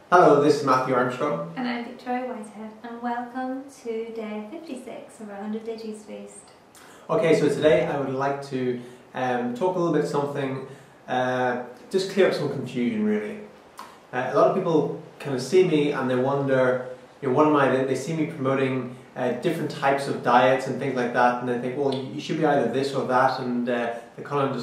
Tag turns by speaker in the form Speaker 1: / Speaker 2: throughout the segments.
Speaker 1: Hello, this is Matthew Armstrong.
Speaker 2: And I'm Victoria Whitehead, and welcome to day 56 of our 100 Digits Feast.
Speaker 1: Okay, so today I would like to talk a little bit something, just clear up some confusion really. A lot of people kind of see me and they wonder, what am I? They see me promoting different types of diets and things like that, and they think, well, you should be either this or that, and they can't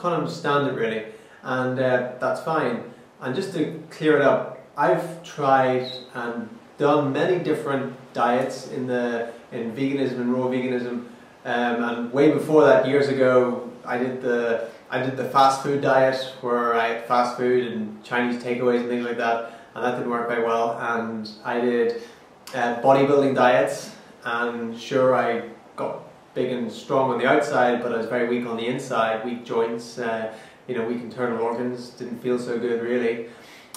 Speaker 1: understand it really, and that's fine. And just to clear it up, I've tried and done many different diets in veganism and raw veganism, and way before that, years ago, I did the fast food diet where I ate fast food and Chinese takeaways and things like that, and that didn't work very well. And I did bodybuilding diets, and sure, I got big and strong on the outside, but I was very weak on the inside, weak joints, weak internal organs, didn't feel so good really.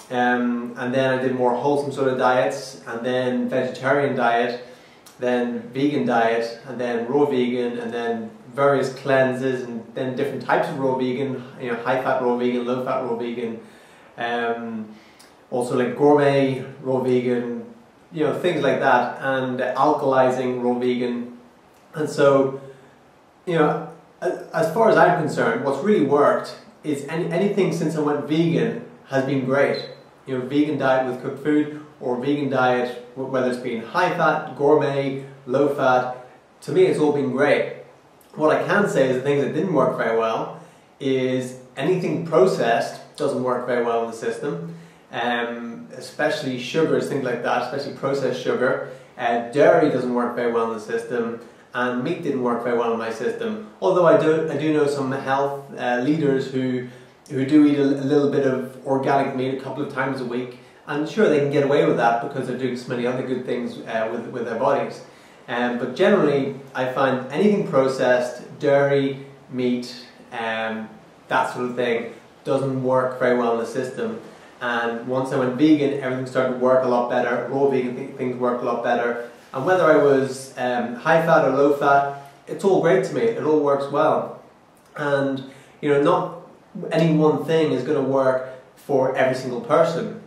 Speaker 1: And then I did more wholesome sort of diets, and then vegetarian diet, then vegan diet, and then raw vegan, and then various cleanses, and then different types of raw vegan, high fat raw vegan, low fat raw vegan, also like gourmet raw vegan, things like that, and alkalizing raw vegan. And so, as far as I'm concerned, what's really worked is anything since I went vegan has been great. Vegan diet with cooked food, or vegan diet, whether it's been high fat, gourmet, low fat, to me it's all been great. What I can say is the things that didn't work very well is anything processed doesn't work very well in the system, especially sugars, things like that, especially processed sugar. Dairy doesn't work very well in the system, and meat didn't work very well in my system. Although I do know some health leaders who do eat a little bit of organic meat a couple of times a week, and sure, they can get away with that because they're doing so many other good things with their bodies. But generally, I find anything processed, dairy, meat, that sort of thing, doesn't work very well in the system. And once I went vegan, everything started to work a lot better. Raw vegan things worked a lot better. And whether I was high fat or low fat, it's all great to me. It all works well. And not any one thing is going to work for every single person.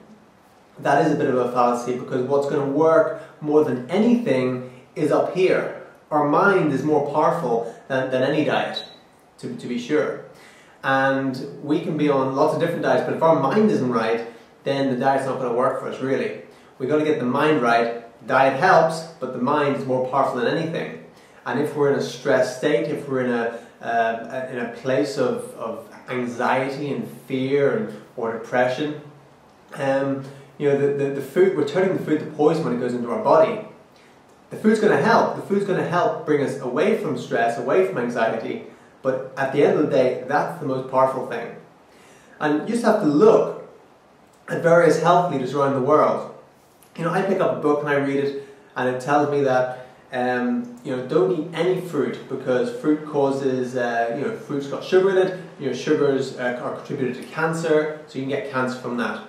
Speaker 1: That is a bit of a fallacy, because what's going to work more than anything is up here. Our mind is more powerful than any diet, to be sure. And we can be on lots of different diets, but if our mind isn't right, then the diet's not going to work for us really. We've got to get the mind right. Diet helps, but the mind is more powerful than anything. And if we're in a stressed state, if we're in a place of anxiety and fear or depression, the food, we're turning the food to poison when it goes into our body. The food's going to help. The food's going to help bring us away from stress, away from anxiety, but at the end of the day, that's the most powerful thing. And you just have to look at various health leaders around the world. I pick up a book and I read it, and it tells me that don't eat any fruit because fruit causes, fruit's got sugar in it. Sugars are contributed to cancer, so you can get cancer from that.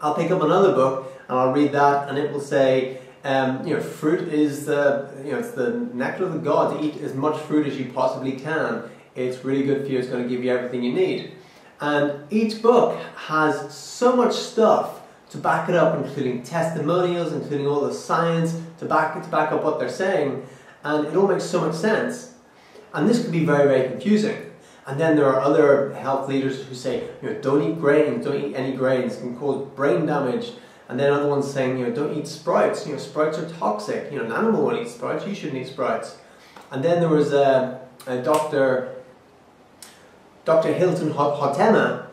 Speaker 1: I'll pick up another book and I'll read that, and it will say, fruit is it's the nectar of the gods. Eat as much fruit as you possibly can. It's really good for you. It's going to give you everything you need. And each book has so much stuff to back it up, including testimonials, including all the science to back up what they're saying, and it all makes so much sense. And this can be very, very confusing. And then there are other health leaders who say, don't eat grains, don't eat any grains, it can cause brain damage. And then other ones saying, don't eat sprouts, sprouts are toxic. An animal won't eat sprouts, you shouldn't eat sprouts. And then there was a Dr. Hilton Hotema,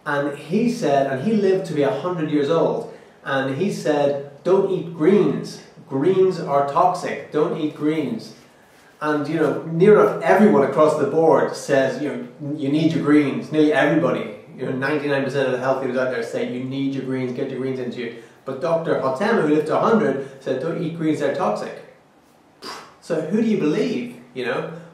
Speaker 1: and he said, and he lived to be 100 years old, and he said, don't eat greens. Greens are toxic, don't eat greens. And near enough everyone across the board says, you need your greens. Nearly everybody, 99% of the health leaders out there say you need your greens, get your greens into you. But Dr. Hotema, who lived to 100, said don't eat greens, they're toxic. So who do you believe?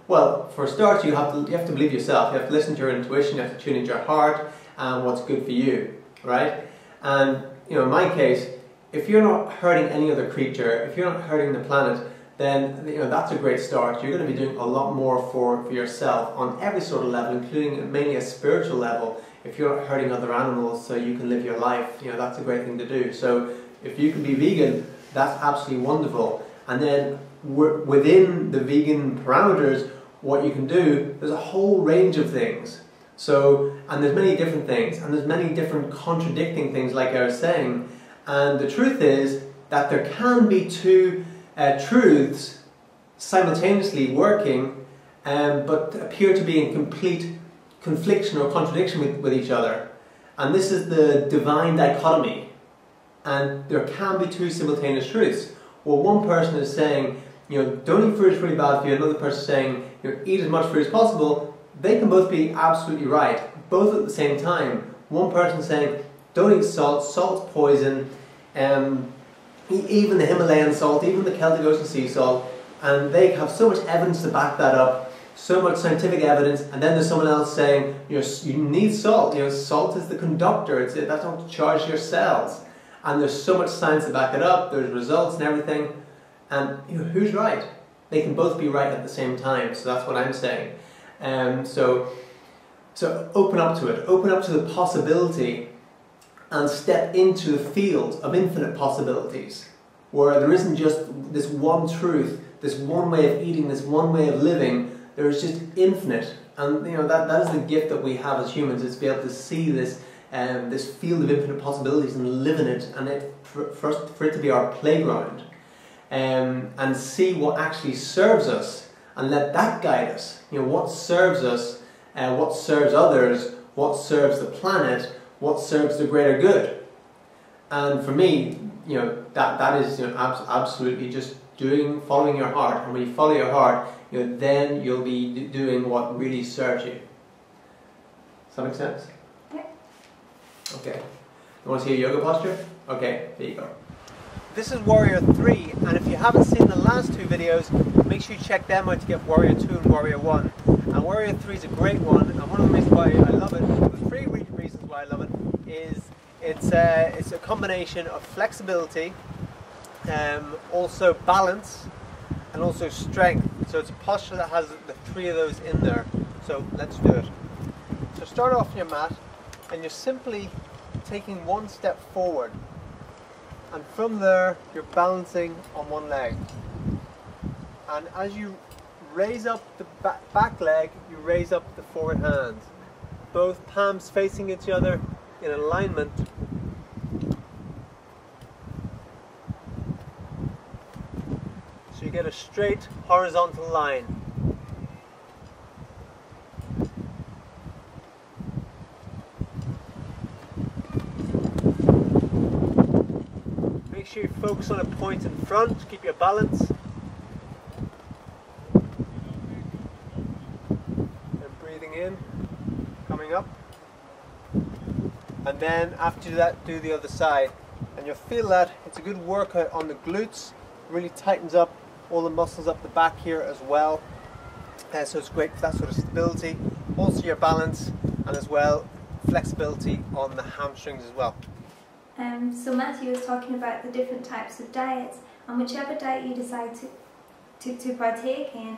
Speaker 1: Well, for a start, you have to believe yourself. You have to listen to your intuition. You have to tune into your heart and what's good for you, right? And in my case, if you're not hurting any other creature, if you're not hurting the planet, then that's a great start. You're going to be doing a lot more for yourself on every sort of level, including mainly a spiritual level. if you're not hurting other animals so you can live your life, that's a great thing to do. So if you can be vegan, that's absolutely wonderful. And then within the vegan parameters, what you can do, there's a whole range of things. So, and there's many different things, and there's many different contradicting things, like I was saying. And the truth is that there can be two truths simultaneously working, but appear to be in complete confliction or contradiction with each other. And this is the divine dichotomy. And there can be two simultaneous truths. Well, one person is saying, don't eat fruit, it's really bad for you. Another person is saying, eat as much fruit as possible. They can both be absolutely right, both at the same time. One person saying, don't eat salt, salt's poison, even the Himalayan salt, even the Celtic Ocean sea salt, and they have so much evidence to back that up, so much scientific evidence, and then there's someone else saying, you need salt, salt is the conductor, that's how to charge your cells. And there's so much science to back it up, there's results and everything, and who's right? They can both be right at the same time, so that's what I'm saying. So open up to it, open up to the possibility, and step into the field of infinite possibilities, where there isn't just this one truth, this one way of eating, this one way of living. There is just infinite, and that is the gift that we have as humans, is to be able to see this this field of infinite possibilities and live in it, and for it to be our playground, and see what actually serves us, and let that guide us. What serves us, what serves others, what serves the planet, what serves the greater good. And for me, that is absolutely just following your heart. And when you follow your heart, then you'll be doing what really serves you. Does that make sense?
Speaker 2: Yeah.
Speaker 1: Okay. You want to see a yoga posture? Okay, there you go. This is Warrior 3, and if you haven't seen the last two videos, make sure you check them out to get Warrior 2 and Warrior 1. And Warrior 3 is a great one, and one of the reasons why I love it, the three reasons why I love it, is it's a combination of flexibility, also balance, and also strength. So it's a posture that has the three of those in there. So let's do it. So start off on your mat, and you're simply taking one step forward. And from there, you're balancing on one leg. And as you raise up the back leg, you raise up the forward hands. Both palms facing each other in alignment. So you get a straight horizontal line. Make sure you focus on a point in front to keep your balance. And breathing in, coming up. And then after that, do the other side. And you'll feel that it's a good workout on the glutes. Really tightens up all the muscles up the back here as well. So it's great for that sort of stability. Also your balance, and as well flexibility on the hamstrings as well.
Speaker 2: So Matthew was talking about the different types of diets, and whichever diet you decide to partake in,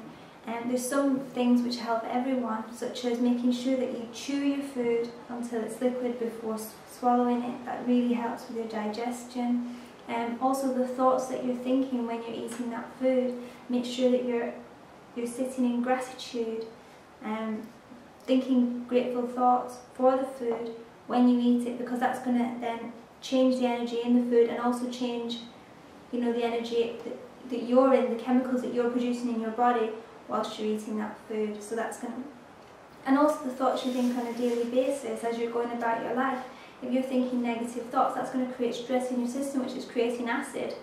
Speaker 2: there's some things which help everyone, such as making sure that you chew your food until it's liquid before swallowing it. That really helps with your digestion. Also the thoughts that you're thinking when you're eating that food, make sure that you're sitting in gratitude, thinking grateful thoughts for the food when you eat it, because that's going to then change the energy in the food, and also change the energy that you're in, the chemicals that you're producing in your body whilst you're eating that food. So that's going to, and also the thoughts you think on a daily basis as you're going about your life. If you're thinking negative thoughts, that's going to create stress in your system, which is creating acid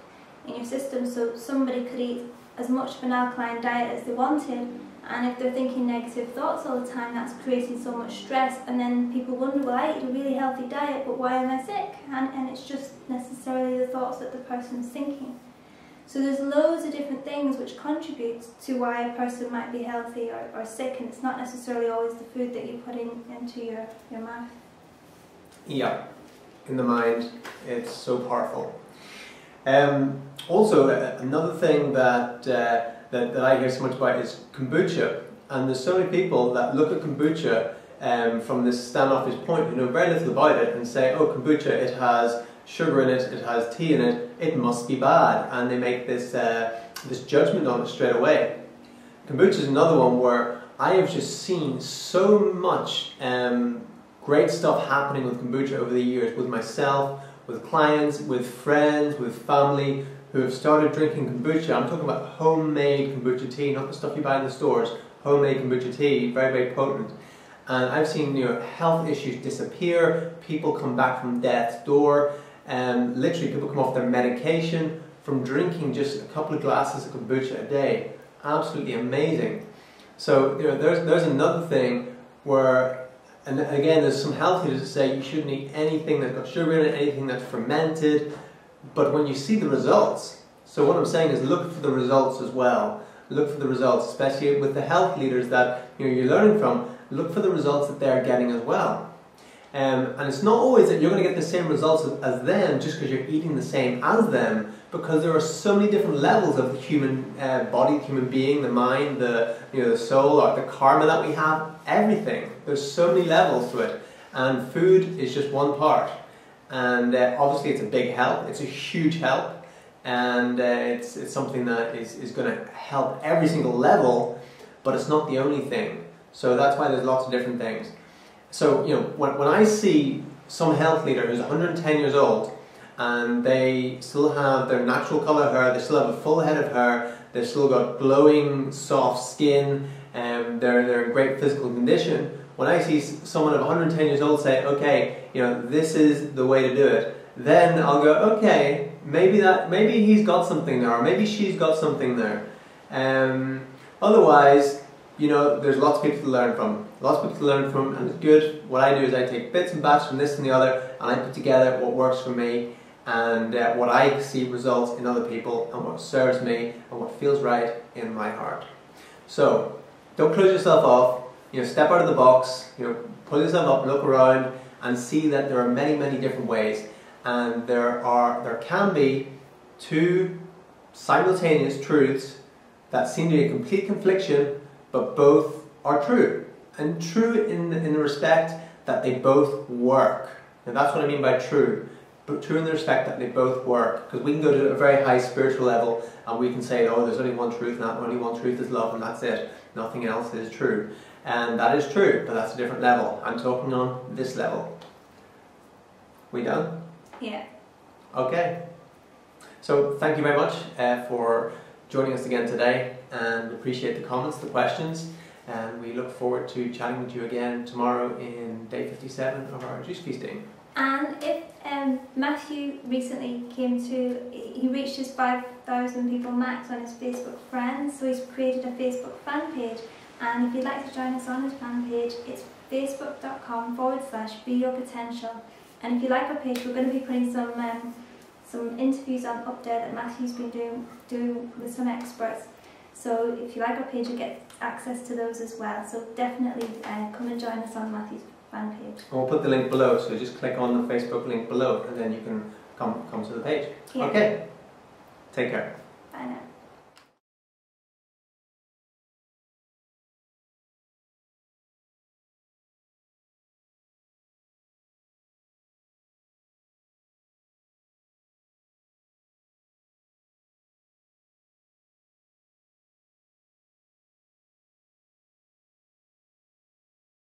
Speaker 2: in your system. So somebody could eat as much of an alkaline diet as they wanted, and if they're thinking negative thoughts all the time, that's creating so much stress, and then people wonder, well, I eat a really healthy diet, but why am I sick? And it's just necessarily the thoughts that the person's thinking. So there's loads of different things which contribute to why a person might be healthy or sick, and it's not necessarily always the food that you put into your mouth.
Speaker 1: Yeah, in the mind, it's so powerful. Also, another thing that I hear so much about is kombucha. And there's so many people that look at kombucha from this standoffish point, who know very little about it, and say, oh, kombucha, it has sugar in it, it has tea in it, it must be bad, and they make this this judgment on it straight away. Kombucha is another one where I have just seen so much great stuff happening with kombucha over the years, with myself, with clients, with friends, with family who have started drinking kombucha. I'm talking about homemade kombucha tea, not the stuff you buy in the stores. Homemade kombucha tea, very, very potent. And I've seen, you know, health issues disappear, people come back from death's door, literally people come off their medication from drinking just a couple of glasses of kombucha a day. Absolutely amazing. So, you know, there's another thing where, and again, there's some health leaders that say you shouldn't eat anything that's got sugar in it, anything that's fermented, but when you see the results, so what I'm saying is look for the results as well. Look for the results, especially with the health leaders that you're learning from. Look for the results that they're getting as well. And it's not always that you're going to get the same results as them just because you're eating the same as them, because there are so many different levels of the human body, the human being, the mind, the soul, or the karma that we have, everything. There's so many levels to it, and food is just one part. And obviously it's a big help, it's a huge help, and it's something that is going to help every single level, but it's not the only thing. So that's why there's lots of different things. So, you know, when I see some health leader who's 110 years old and they still have their natural colour hair, they still have a full head of hair, they've still got glowing, soft skin, and they're in great physical condition, when I see someone of 110 years old say, okay, you know, this is the way to do it, then I'll go, okay, maybe he's got something there, or maybe she's got something there. Otherwise, you know, there's lots of people to learn from. Lots of people to learn from, and it's good. What I do is I take bits and bats from this and the other, and I put together what works for me, and what I see results in other people, and what serves me, and what feels right in my heart. So, don't close yourself off. You know, step out of the box. You know, pull yourself up, look around, and see that there are many, many different ways, and there can be two simultaneous truths that seem to be a complete confliction, but both are true. And true in the respect that they both work. And that's what I mean by true. But true in the respect that they both work. Because we can go to a very high spiritual level and we can say, oh, there's only one truth, and that only one truth is love, and that's it. Nothing else is true. And that is true, but that's a different level. I'm talking on this level. We done?
Speaker 2: Yeah.
Speaker 1: Okay. So thank you very much for joining us again today, and appreciate the comments, the questions, and we look forward to chatting with you again tomorrow in day 57 of our juice feasting.
Speaker 2: And if Matthew recently he reached his 5,000 people max on his Facebook friends, so he's created a Facebook fan page, and if you'd like to join us on his fan page, it's facebook.com/beyourpotential. And if you like our page, we're going to be putting some interviews up there that Matthew's been doing with some experts. So if you like our page, you get access to those as well. So definitely come and join us on Matthew's fan page.
Speaker 1: We'll put the link below, so just click on the Facebook link below, and then you can come to the page.
Speaker 2: Yeah.
Speaker 1: Okay. Take care.
Speaker 2: Bye now.